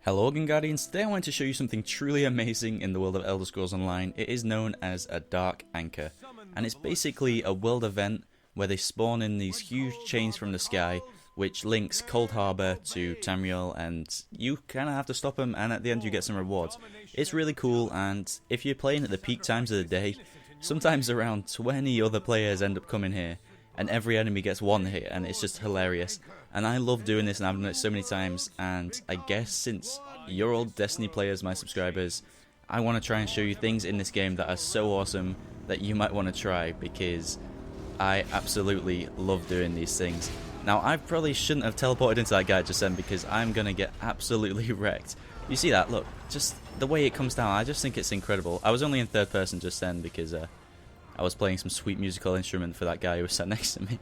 Hello Guardians, today I want to show you something truly amazing in the world of Elder Scrolls Online. It is known as a Dark Anchor, and it's basically a world event where they spawn in these huge chains from the sky, which links Cold Harbor to Tamriel, and you kind of have to stop them, and at the end you get some rewards. It's really cool, and if you're playing at the peak times of the day, sometimes around 20 other players end up coming here, and every enemy gets one hit, and it's just hilarious. And I love doing this, and I've done it so many times, and I guess since you're all Destiny players, my subscribers, I want to try and show you things in this game that are so awesome that you might want to try, because I absolutely love doing these things. Now, I probably shouldn't have teleported into that guy just then, because I'm going to get absolutely wrecked. You see that? Look, just the way it comes down, I just think it's incredible. I was only in third person just then, because I was playing some sweet musical instrument for that guy who was sat next to me.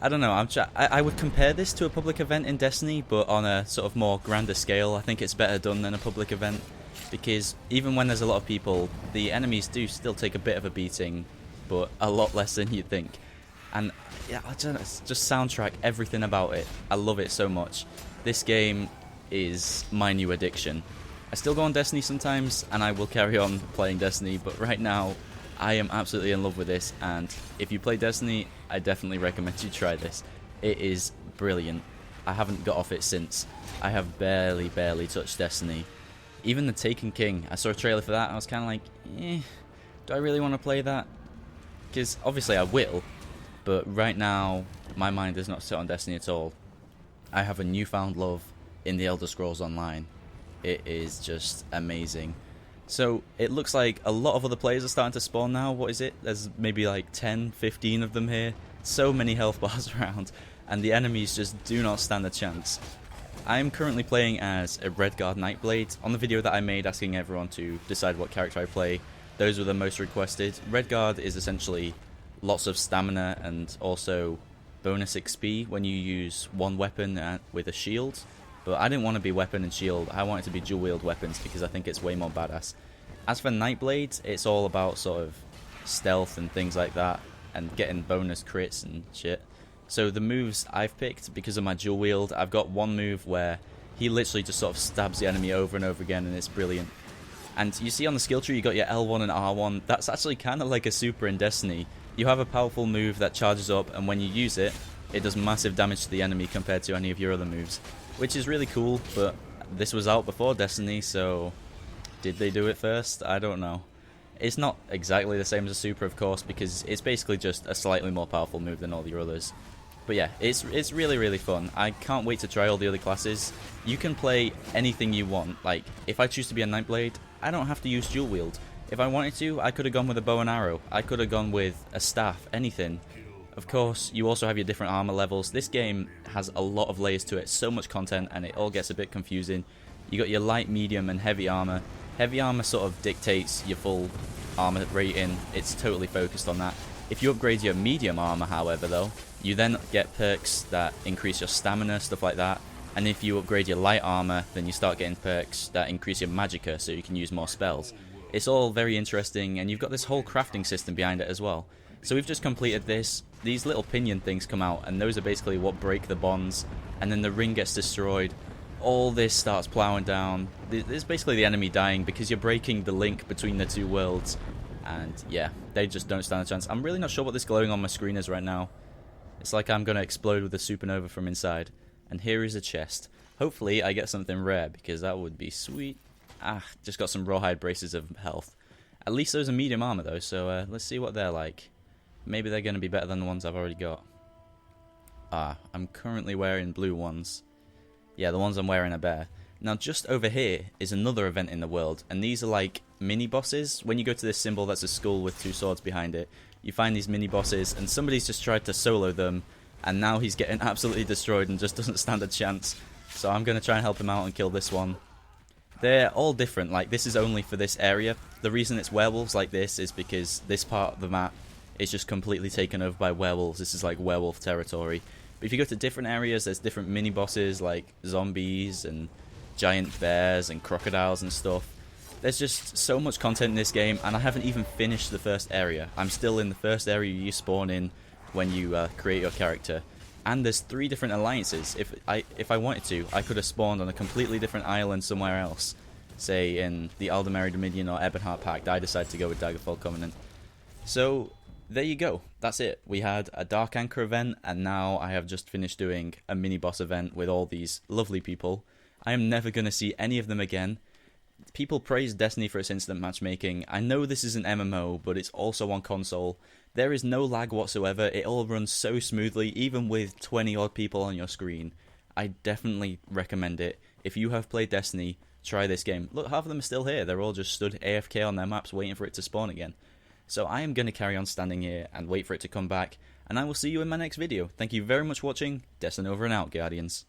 I don't know, I would compare this to a public event in Destiny, but on a sort of more grander scale. I think it's better done than a public event, because even when there's a lot of people, the enemies do still take a bit of a beating, but a lot less than you'd think. And yeah, I don't know, just soundtrack, everything about it. I love it so much. This game is my new addiction. I still go on Destiny sometimes, and I will carry on playing Destiny, but right now, I am absolutely in love with this, and if you play Destiny, I definitely recommend you try this. It is brilliant. I haven't got off it since. I have barely touched Destiny. Even the Taken King, I saw a trailer for that, and I was kind of like, do I really want to play that? Because obviously I will, but right now, my mind is not set on Destiny at all. I have a newfound love in the Elder Scrolls Online. It is just amazing. So, it looks like a lot of other players are starting to spawn now. What is it? There's maybe like 10, 15 of them here. So many health bars around, and the enemies just do not stand a chance. I am currently playing as a Redguard Nightblade. On the video that I made asking everyone to decide what character I play, those were the most requested. Redguard is essentially lots of stamina and also bonus XP when you use one weapon with a shield. But I didn't want to be weapon and shield, I want it to be dual wield weapons because I think it's way more badass. As for Nightblade, it's all about sort of stealth and things like that, and getting bonus crits and shit. So the moves I've picked, because of my dual wield, I've got one move where he literally just sort of stabs the enemy over and over again, and it's brilliant. And you see on the skill tree you got your L1 and R1, that's actually kind of like a super in Destiny. You have a powerful move that charges up, and when you use it, it does massive damage to the enemy compared to any of your other moves. Which is really cool, but this was out before Destiny, so did they do it first? I don't know. It's not exactly the same as a super, of course, because it's basically just a slightly more powerful move than all the others. But yeah, it's really fun. I can't wait to try all the other classes. You can play anything you want. Like, if I choose to be a Nightblade, I don't have to use dual wield. If I wanted to, I could have gone with a bow and arrow. I could have gone with a staff, anything. Of course, you also have your different armor levels. This game has a lot of layers to it, so much content, and it all gets a bit confusing. You got your light, medium, and heavy armor. Heavy armor sort of dictates your full armor rating. It's totally focused on that. If you upgrade your medium armor, however, though, you then get perks that increase your stamina, stuff like that. And if you upgrade your light armor, then you start getting perks that increase your magicka, so you can use more spells. It's all very interesting, and you've got this whole crafting system behind it as well. So we've just completed this. These little pinion things come out, and those are basically what break the bonds, and then the ring gets destroyed. All this starts plowing down. This is basically the enemy dying because you're breaking the link between the two worlds, and yeah, they just don't stand a chance. I'm really not sure what this glowing on my screen is right now. It's like I'm going to explode with a supernova from inside. And here is a chest. Hopefully I get something rare, because that would be sweet. Just got some rawhide braces of health. At least those are medium armor though, so let's see what they're like. Maybe they're going to be better than the ones I've already got. I'm currently wearing blue ones. Yeah, the ones I'm wearing are bare. Now, just over here is another event in the world, and these are like mini-bosses. When you go to this symbol that's a skull with two swords behind it, you find these mini-bosses, and somebody's just tried to solo them, and now he's getting absolutely destroyed and just doesn't stand a chance. So I'm going to try and help him out and kill this one. They're all different, like this is only for this area. The reason it's werewolves like this is because this part of the map is just completely taken over by werewolves. This is like werewolf territory. But if you go to different areas, there's different mini-bosses like zombies and giant bears and crocodiles and stuff. There's just so much content in this game, and I haven't even finished the first area. I'm still in the first area you spawn in when you create your character. And there's 3 different alliances. If I wanted to, I could have spawned on a completely different island somewhere else. Say in the Aldemary Dominion or Ebonheart Pact. I decided to go with Daggerfall Covenant. So, there you go. That's it. We had a Dark Anchor event, and now I have just finished doing a mini-boss event with all these lovely people. I am never going to see any of them again. People praise Destiny for its instant matchmaking. I know this is an MMO, but it's also on console. There is no lag whatsoever. It all runs so smoothly, even with 20 odd people on your screen. I definitely recommend it. If you have played Destiny, try this game. Look, half of them are still here. They're all just stood AFK on their maps waiting for it to spawn again. So I am going to carry on standing here and wait for it to come back, and I will see you in my next video. Thank you very much for watching. Destin over and out, Guardians.